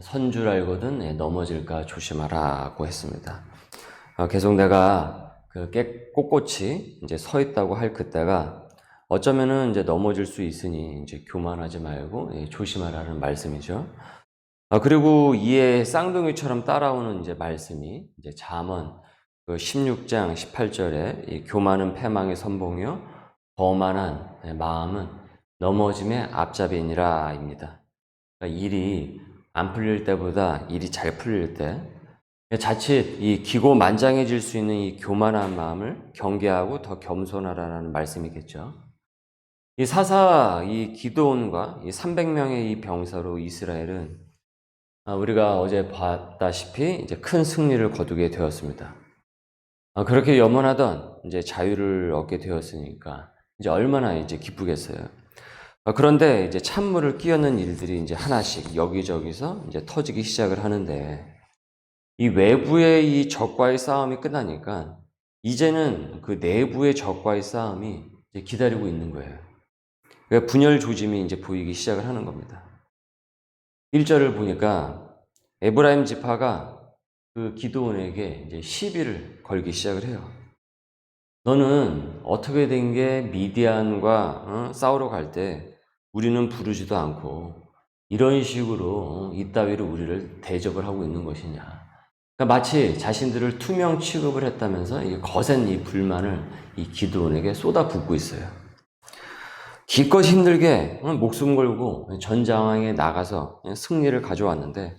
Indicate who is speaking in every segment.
Speaker 1: 선 줄 알거든 넘어질까 조심하라고 했습니다. 계속 내가 꼿꼿이 이제 서 있다고 할 그때가 어쩌면은 이제 넘어질 수 있으니 이제 교만하지 말고 조심하라는 말씀이죠. 그리고 이에 쌍둥이처럼 따라오는 이제 말씀이 이제 잠언 16장 18절에 이 교만은 패망의 선봉이요 거만한 마음은 넘어짐의 앞잡이니라입니다. 그러니까 일이 안 풀릴 때보다 일이 잘 풀릴 때 자칫 이 기고만장해질 수 있는 이 교만한 마음을 경계하고 더 겸손하라는 말씀이겠죠. 이 기드온과 이 300명의 이 병사로 이스라엘은 우리가 어제 봤다시피 이제 큰 승리를 거두게 되었습니다. 그렇게 염원하던 이제 자유를 얻게 되었으니까 이제 얼마나 이제 기쁘겠어요. 그런데 이제 찬물을 끼얹는 일들이 이제 하나씩 여기저기서 이제 터지기 시작을 하는데 이 외부의 이 적과의 싸움이 끝나니까 이제는 그 내부의 적과의 싸움이 이제 기다리고 있는 거예요. 그러니까 분열 조짐이 이제 보이기 시작을 하는 겁니다. 1절을 보니까 에브라임 지파가 그 기드온에게 이제 시비를 걸기 시작을 해요. 너는 어떻게 된 게 미디안과 싸우러 갈 때 우리는 부르지도 않고 이런 식으로 이따위로 우리를 대접을 하고 있는 것이냐. 그러니까 마치 자신들을 투명 취급을 했다면서 이 거센 이 불만을 이 기드온에게 쏟아붓고 있어요. 기껏 힘들게 목숨 걸고 전장에 나가서 승리를 가져왔는데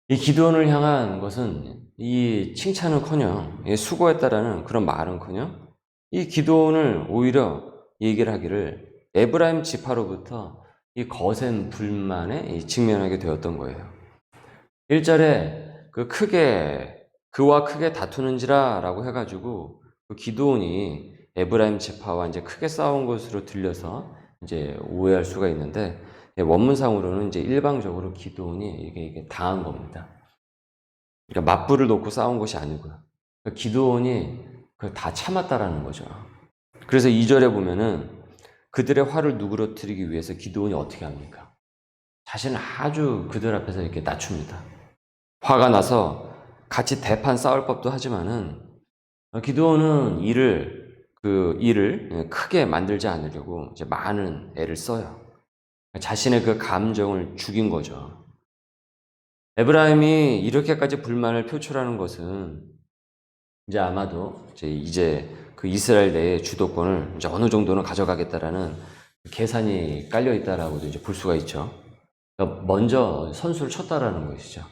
Speaker 1: 이 기드온을 향한 것은 이 칭찬은커녕 수고했다라는 그런 말은커녕 이 기드온을 오히려 얘기를 하기를 에브라임 지파로부터 이 거센 불만에 직면하게 되었던 거예요. 1절에 그와 크게 다투는지라 라고 해가지고 그 기드온이 에브라임 지파와 이제 크게 싸운 것으로 들려서 이제 오해할 수가 있는데 원문상으로는 이제 일방적으로 기드온이 이게 당한 겁니다. 그러니까 맞불을 놓고 싸운 것이 아니고요. 그러니까 기드온이 그걸 다 참았다라는 거죠. 그래서 2절에 보면은 그들의 화를 누그러뜨리기 위해서 기드온이 어떻게 합니까? 자신을 아주 그들 앞에서 이렇게 낮춥니다. 화가 나서 같이 대판 싸울 법도 하지만은 기드온은 그 일을 크게 만들지 않으려고 이제 많은 애를 써요. 자신의 그 감정을 죽인 거죠. 에브라임이 이렇게까지 불만을 표출하는 것은 이제 아마도 이제 그 이스라엘 내의 주도권을 이제 어느 정도는 가져가겠다라는 계산이 깔려 있다라고도 이제 볼 수가 있죠. 그러니까 먼저 선수를 쳤다라는 것이죠.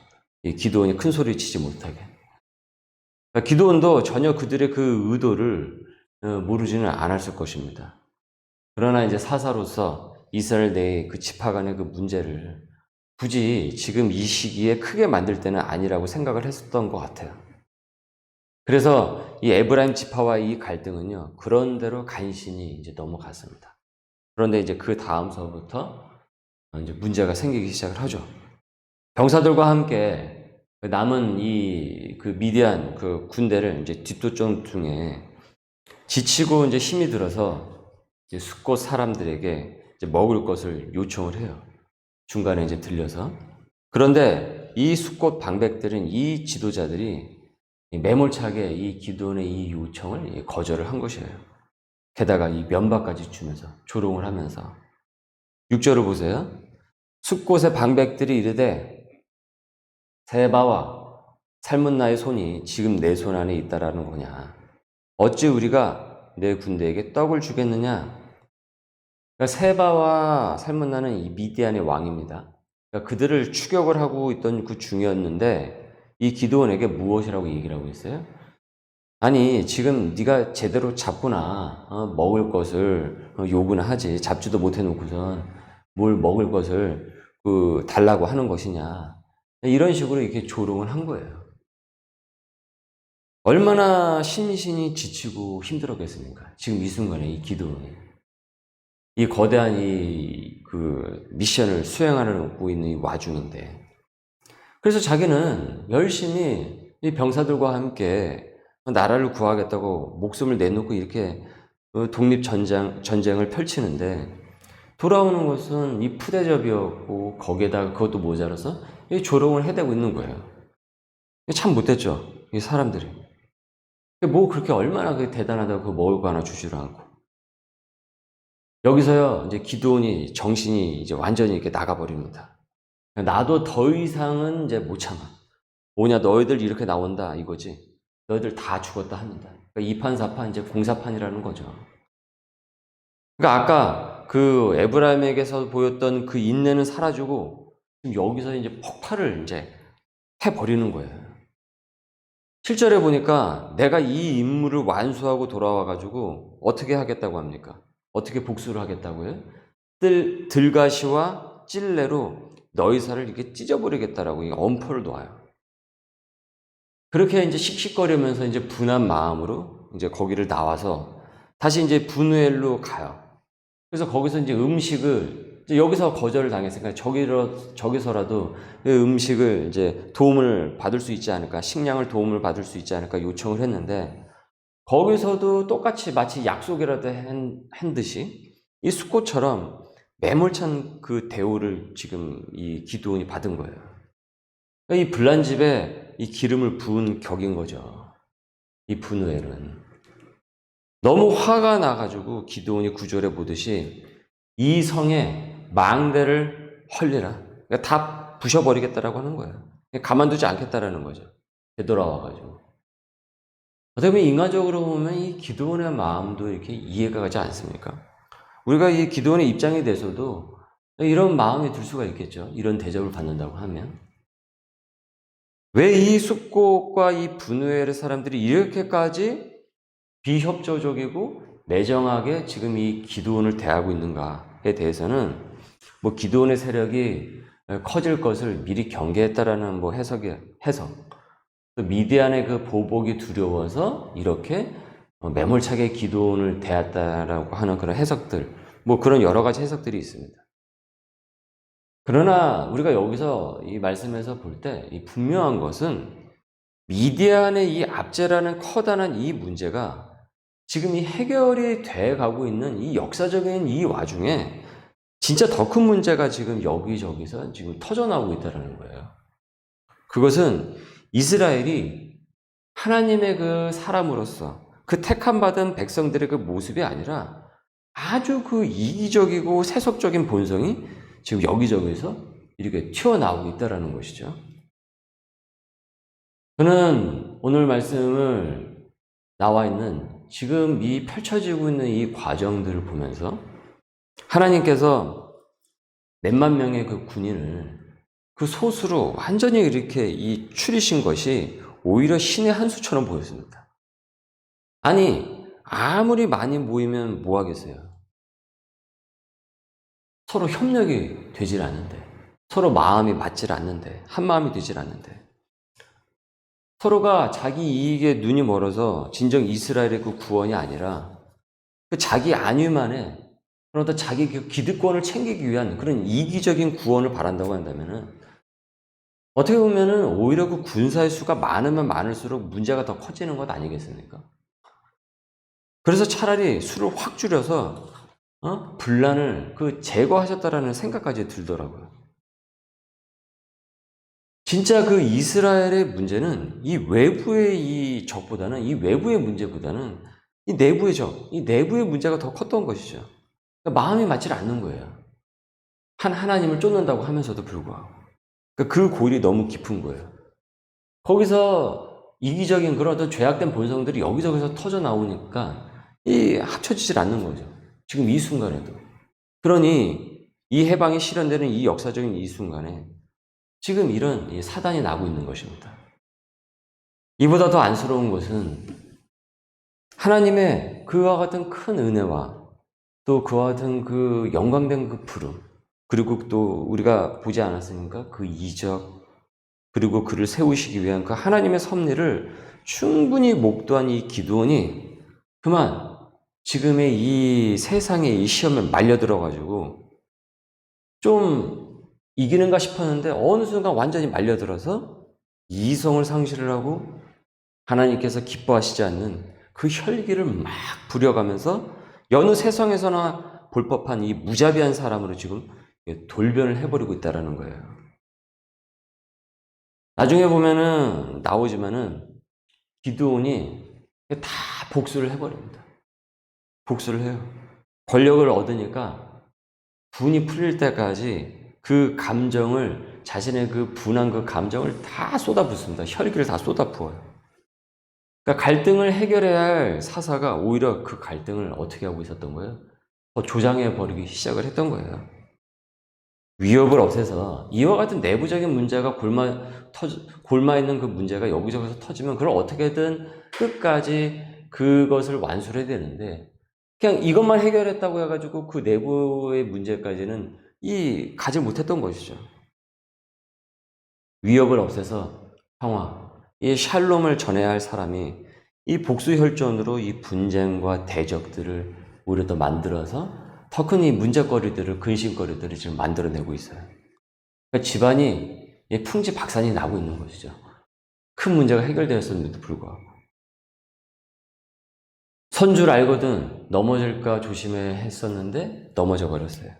Speaker 1: 이 기드온이 큰 소리 치지 못하게. 그러니까 기드온도 전혀 그들의 그 의도를 모르지는 않았을 것입니다. 그러나 이제 사사로서 이스라엘 내의 그 지파 간의 그 문제를 굳이 지금 이 시기에 크게 만들 때는 아니라고 생각을 했었던 것 같아요. 그래서 이 에브라임 지파와 이 갈등은요, 그런 대로 간신히 이제 넘어갔습니다. 그런데 이제 그 다음서부터 이제 문제가 생기기 시작을 하죠. 병사들과 함께 남은 그 미디안 그 군대를 이제 뒷도점 중에 지치고 이제 힘이 들어서 이제 숫곳 사람들에게 이제 먹을 것을 요청을 해요. 중간에 이제 들려서. 그런데 이 숫곳 방백들은 이 지도자들이 매몰차게 이 기드온의 이 요청을 거절을 한 것이에요. 게다가 이 면박까지 주면서 조롱을 하면서 6절을 보세요. 숫곳의 방백들이 이르되 세바와 삶은 나의 손이 지금 내 손 안에 있다라는 거냐. 어찌 우리가 내 군대에게 떡을 주겠느냐. 그러니까 세바와 삶은 나는 이 미디안의 왕입니다. 그러니까 그들을 추격을 하고 있던 그 중이었는데 이 기드온에게 무엇이라고 얘기를 하고 있어요? 아니 지금 네가 제대로 잡거나 먹을 것을 요구나 하지 잡지도 못해놓고선 뭘 먹을 것을 달라고 하는 것이냐 이런 식으로 이렇게 조롱을 한 거예요. 얼마나 심신이 지치고 힘들었겠습니까? 지금 이 순간에 이 기드온이 이 거대한 그 미션을 수행하려고 있는 이 와중인데 그래서 자기는 열심히 이 병사들과 함께 나라를 구하겠다고 목숨을 내놓고 이렇게 전쟁을 펼치는데 돌아오는 것은 이 푸대접이었고 거기에다가 그것도 모자라서 이 조롱을 해대고 있는 거예요. 참 못됐죠, 이 사람들이. 뭐 그렇게 얼마나 대단하다고 그 먹을 거 하나 주지를 않고. 여기서요, 이제 기드온이 정신이 이제 완전히 이렇게 나가버립니다. 나도 더 이상은 이제 못 참아. 뭐냐, 너희들 이렇게 나온다 이거지. 너희들 다 죽었다 합니다. 그러니까 2판, 4판, 이제 공사판이라는 거죠. 그러니까 아까 그 에브라임에게서 보였던 그 인내는 사라지고 지금 여기서 이제 폭발을 이제 해버리는 거예요. 7절에 보니까 내가 이 임무를 완수하고 돌아와가지고 어떻게 하겠다고 합니까? 어떻게 복수를 하겠다고요? 들가시와 찔레로 너희 살을 이렇게 찢어버리겠다라고 엄포를 놓아요. 그렇게 이제 씩씩거리면서 이제 분한 마음으로 이제 거기를 나와서 다시 이제 분우엘로 가요. 그래서 거기서 이제 음식을 이제 여기서 거절을 당했으니까 저기서라도 음식을 이제 도움을 받을 수 있지 않을까, 식량을 도움을 받을 수 있지 않을까 요청을 했는데 거기서도 똑같이 마치 약속이라도 한 듯이 이 숫고처럼 매몰찬 그 대우를 지금 이 기드온이 받은 거예요. 그러니까 이 불난집에 이 기름을 부은 격인 거죠. 이 분우엘은. 너무 화가 나가지고 기드온이 9절에 보듯이 이 성에 망대를 헐리라. 그러니까 다 부셔버리겠다라고 하는 거예요. 가만두지 않겠다라는 거죠. 되돌아와가지고. 어떻게 보면 인간적으로 보면 이 기드온의 마음도 이렇게 이해가 가지 않습니까? 우리가 이 기드온의 입장에 대해서도 이런 마음이 들 수가 있겠죠. 이런 대접을 받는다고 하면. 왜 이 숫곳과 이 분우엘의 사람들이 이렇게까지 비협조적이고 매정하게 지금 이 기드온을 대하고 있는가에 대해서는 뭐 기드온의 세력이 커질 것을 미리 경계했다라는 뭐 해석, 미디안의 그 보복이 두려워서 이렇게 매몰차게 기드온을 대했다라고 하는 그런 해석들, 뭐 그런 여러 가지 해석들이 있습니다. 그러나 우리가 여기서 이 말씀에서 볼 때 이 분명한 것은 미디안의 이 압제라는 커다란 이 문제가 지금 이 해결이 돼 가고 있는 이 역사적인 이 와중에 진짜 더 큰 문제가 지금 여기저기서 지금 터져나오고 있다는 거예요. 그것은 이스라엘이 하나님의 그 사람으로서 그 택함받은 백성들의 그 모습이 아니라 아주 그 이기적이고 세속적인 본성이 지금 여기저기서 이렇게 튀어나오고 있다는 것이죠. 저는 오늘 말씀을 나와 있는 지금 이 펼쳐지고 있는 이 과정들을 보면서 하나님께서 몇만 명의 그 군인을 그 소수로 완전히 이렇게 이 추리신 것이 오히려 신의 한 수처럼 보였습니다. 아니, 아무리 많이 모이면 뭐 하겠어요? 서로 협력이 되질 않는데, 서로 마음이 맞질 않는데, 한 마음이 되질 않는데, 서로가 자기 이익에 눈이 멀어서 진정 이스라엘의 그 구원이 아니라 그 자기 안위만에 그러다 자기 그 기득권을 챙기기 위한 그런 이기적인 구원을 바란다고 한다면은 어떻게 보면은 오히려 그 군사의 수가 많으면 많을수록 문제가 더 커지는 것 아니겠습니까? 그래서 차라리 수를 확 줄여서 분란을 그 제거하셨다라는 생각까지 들더라고요. 진짜 그 이스라엘의 문제는 이 외부의 이 적보다는 이 외부의 문제보다는 이 내부의 적, 이 내부의 문제가 더 컸던 것이죠. 그러니까 마음이 맞지 않는 거예요. 하나님을 쫓는다고 하면서도 불구하고. 그러니까 그 골이 너무 깊은 거예요. 거기서 이기적인 그런 어떤 죄악된 본성들이 여기저기서 터져 나오니까 이 합쳐지질 않는 거죠. 지금 이 순간에도. 그러니 이 해방이 실현되는 이 역사적인 이 순간에 지금 이런 이 사단이 나고 있는 것입니다. 이보다 더 안쓰러운 것은 하나님의 그와 같은 큰 은혜와 또 그와 같은 그 영광된 그 부름, 그리고 또 우리가 보지 않았습니까? 그 이적, 그리고 그를 세우시기 위한 그 하나님의 섭리를 충분히 목도한 이 기드온이 그만 지금의 이 세상의 이 시험에 말려들어가지고 좀 이기는가 싶었는데 어느 순간 완전히 말려들어서 이성을 상실을 하고 하나님께서 기뻐하시지 않는 그 혈기를 막 부려가면서 여느 세상에서나 볼 법한 이 무자비한 사람으로 지금 돌변을 해버리고 있다라는 거예요. 나중에 보면은 나오지만은 기드온이 다 복수를 해버립니다. 복수를 해요. 권력을 얻으니까 분이 풀릴 때까지 그 감정을, 자신의 그 분한 그 감정을 다 쏟아붓습니다. 혈기를 다 쏟아부어요. 그러니까 갈등을 해결해야 할 사사가 오히려 그 갈등을 어떻게 하고 있었던 거예요? 더 조장해 버리기 시작을 했던 거예요. 위협을 없애서 이와 같은 내부적인 문제가 골마 있는 그 문제가 여기저기서 터지면 그걸 어떻게든 끝까지 그것을 완수를 해야 되는데, 그냥 이것만 해결했다고 해가지고 그 내부의 문제까지는 가지 못했던 것이죠. 위협을 없애서 평화, 이 샬롬을 전해야 할 사람이 이 복수혈전으로 이 분쟁과 대적들을 오히려 더 만들어서 더 큰 이 문제거리들을, 근심거리들을 지금 만들어내고 있어요. 그러니까 집안이 풍지박산이 나고 있는 것이죠. 큰 문제가 해결되었음에도 불구하고. 선 줄 알거든 넘어질까 조심해 했었는데 넘어져 버렸어요.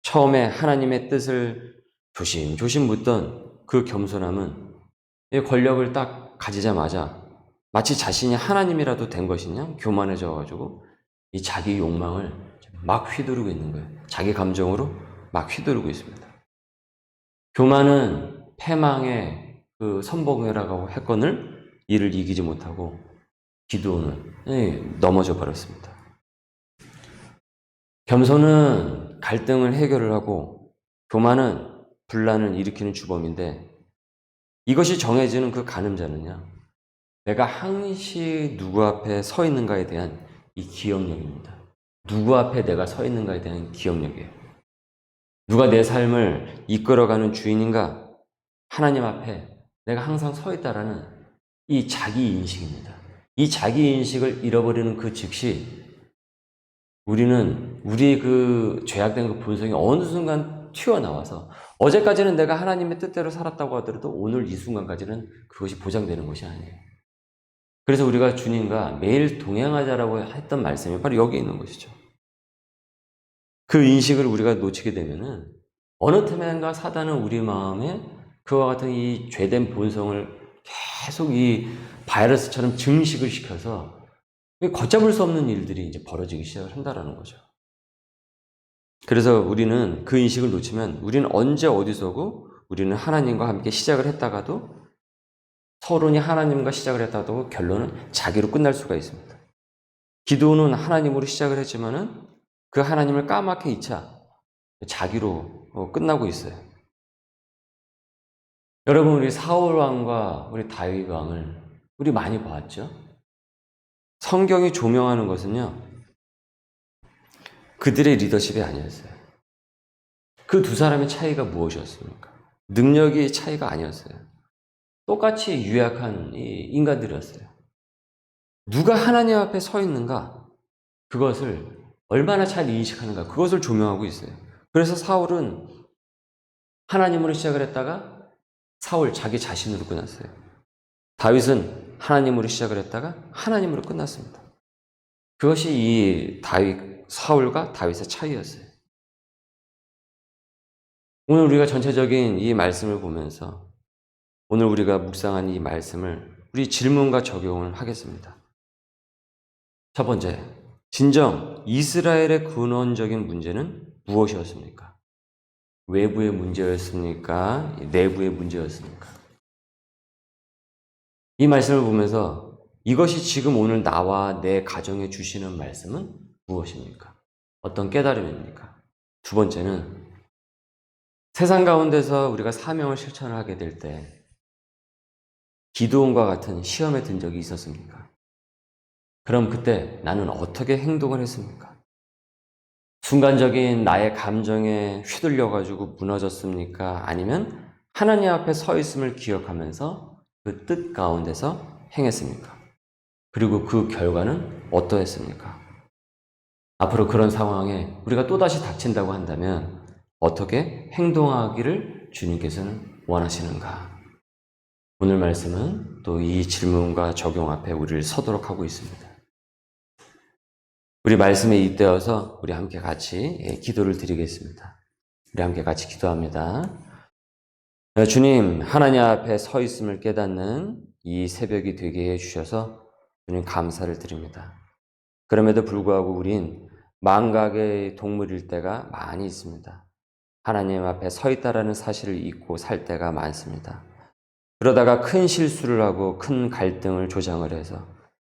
Speaker 1: 처음에 하나님의 뜻을 조심조심 묻던 그 겸손함은 이 권력을 딱 가지자마자 마치 자신이 하나님이라도 된 것이냐 교만해져가지고 이 자기 욕망을 막 휘두르고 있는 거예요. 자기 감정으로 막 휘두르고 있습니다. 교만은 패망의 그 선봉이라고 했거늘 이를 이기지 못하고 기드온은 넘어져 버렸습니다. 겸손은 갈등을 해결을 하고 교만은 분란을 일으키는 주범인데, 이것이 정해지는 그 가늠자는요, 내가 항시 누구 앞에 서 있는가에 대한 이 기억력입니다. 누구 앞에 내가 서 있는가에 대한 기억력이에요. 누가 내 삶을 이끌어가는 주인인가? 하나님 앞에 내가 항상 서 있다라는 이 자기인식입니다. 이 자기인식을 잃어버리는 그 즉시 우리는 우리의 그 죄악된 그 본성이 어느 순간 튀어나와서, 어제까지는 내가 하나님의 뜻대로 살았다고 하더라도 오늘 이 순간까지는 그것이 보장되는 것이 아니에요. 그래서 우리가 주님과 매일 동행하자라고 했던 말씀이 바로 여기 있는 것이죠. 그 인식을 우리가 놓치게 되면은 어느 틈엔가 사단은 우리 마음에 그와 같은 이 죄된 본성을 계속 이 바이러스처럼 증식을 시켜서 걷잡을 수 없는 일들이 이제 벌어지기 시작을 한다라는 거죠. 그래서 우리는 그 인식을 놓치면 우리는 언제 어디서고, 우리는 하나님과 함께 시작을 했다가도, 서론이 하나님과 시작을 했다가도 결론은 자기로 끝날 수가 있습니다. 기도는 하나님으로 시작을 했지만은 그 하나님을 까맣게 잊자 자기로 끝나고 있어요. 여러분, 우리 사울 왕과 우리 다윗 왕을 우리 많이 봤죠? 성경이 조명하는 것은요, 그들의 리더십이 아니었어요. 그 두 사람의 차이가 무엇이었습니까? 능력의 차이가 아니었어요. 똑같이 유약한 인간들이었어요. 누가 하나님 앞에 서 있는가, 그것을 얼마나 잘 인식하는가, 그것을 조명하고 있어요. 그래서 사울은 하나님으로 시작을 했다가 사울 자기 자신으로 끝났어요. 다윗은 하나님으로 시작을 했다가 하나님으로 끝났습니다. 그것이 이 사울과 다윗의 차이였어요. 오늘 우리가 전체적인 이 말씀을 보면서 오늘 우리가 묵상한 이 말씀을 우리 질문과 적용을 하겠습니다. 첫 번째, 진정 이스라엘의 근원적인 문제는 무엇이었습니까? 외부의 문제였습니까? 내부의 문제였습니까? 이 말씀을 보면서 이것이 지금 오늘 나와 내 가정에 주시는 말씀은 무엇입니까? 어떤 깨달음입니까? 두 번째는 세상 가운데서 우리가 사명을 실천을 하게 될 때 기드온과 같은 시험에 든 적이 있었습니까? 그럼 그때 나는 어떻게 행동을 했습니까? 순간적인 나의 감정에 휘둘려가지고 무너졌습니까? 아니면 하나님 앞에 서 있음을 기억하면서 그 뜻 가운데서 행했습니까? 그리고 그 결과는 어떠했습니까? 앞으로 그런 상황에 우리가 또다시 닥친다고 한다면 어떻게 행동하기를 주님께서는 원하시는가? 오늘 말씀은 또 이 질문과 적용 앞에 우리를 서도록 하고 있습니다. 우리 말씀에 잇대어서 우리 함께 같이 기도를 드리겠습니다. 우리 함께 같이 기도합니다. 주님, 하나님 앞에 서 있음을 깨닫는 이 새벽이 되게 해주셔서 주님 감사를 드립니다. 그럼에도 불구하고 우린 망각의 동물일 때가 많이 있습니다. 하나님 앞에 서 있다라는 사실을 잊고 살 때가 많습니다. 그러다가 큰 실수를 하고 큰 갈등을 조장을 해서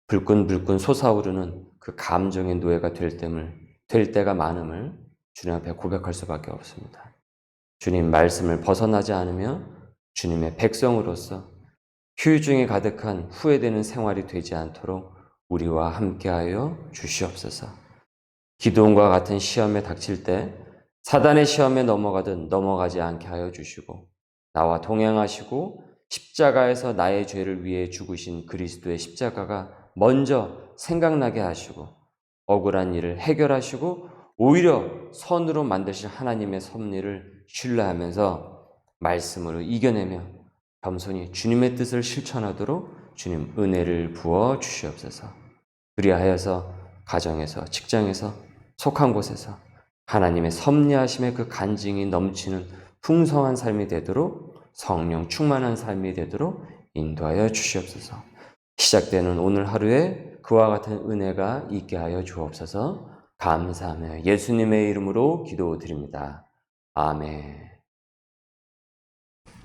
Speaker 1: 불끈불끈 솟아오르는 그 감정의 노예가 될 때가 많음을 주님 앞에 고백할 수밖에 없습니다. 주님 말씀을 벗어나지 않으며 주님의 백성으로서 휴유증이 가득한 후회되는 생활이 되지 않도록 우리와 함께하여 주시옵소서. 기도원과 같은 시험에 닥칠 때 사단의 시험에 넘어가든 넘어가지 않게 하여 주시고 나와 동행하시고 십자가에서 나의 죄를 위해 죽으신 그리스도의 십자가가 먼저 생각나게 하시고 억울한 일을 해결하시고 오히려 선으로 만드신 하나님의 섭리를 신뢰하면서 말씀으로 이겨내며 겸손히 주님의 뜻을 실천하도록 주님 은혜를 부어 주시옵소서. 그리하여서 가정에서 직장에서 속한 곳에서 하나님의 섭리하심의 그 간증이 넘치는 풍성한 삶이 되도록 성령 충만한 삶이 되도록 인도하여 주시옵소서. 시작되는 오늘 하루에 그와 같은 은혜가 있게 하여 주옵소서. 감사하며 예수님의 이름으로 기도드립니다. 아멘.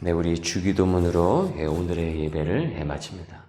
Speaker 1: 네, 우리 주기도문으로 오늘의 예배를 마칩니다.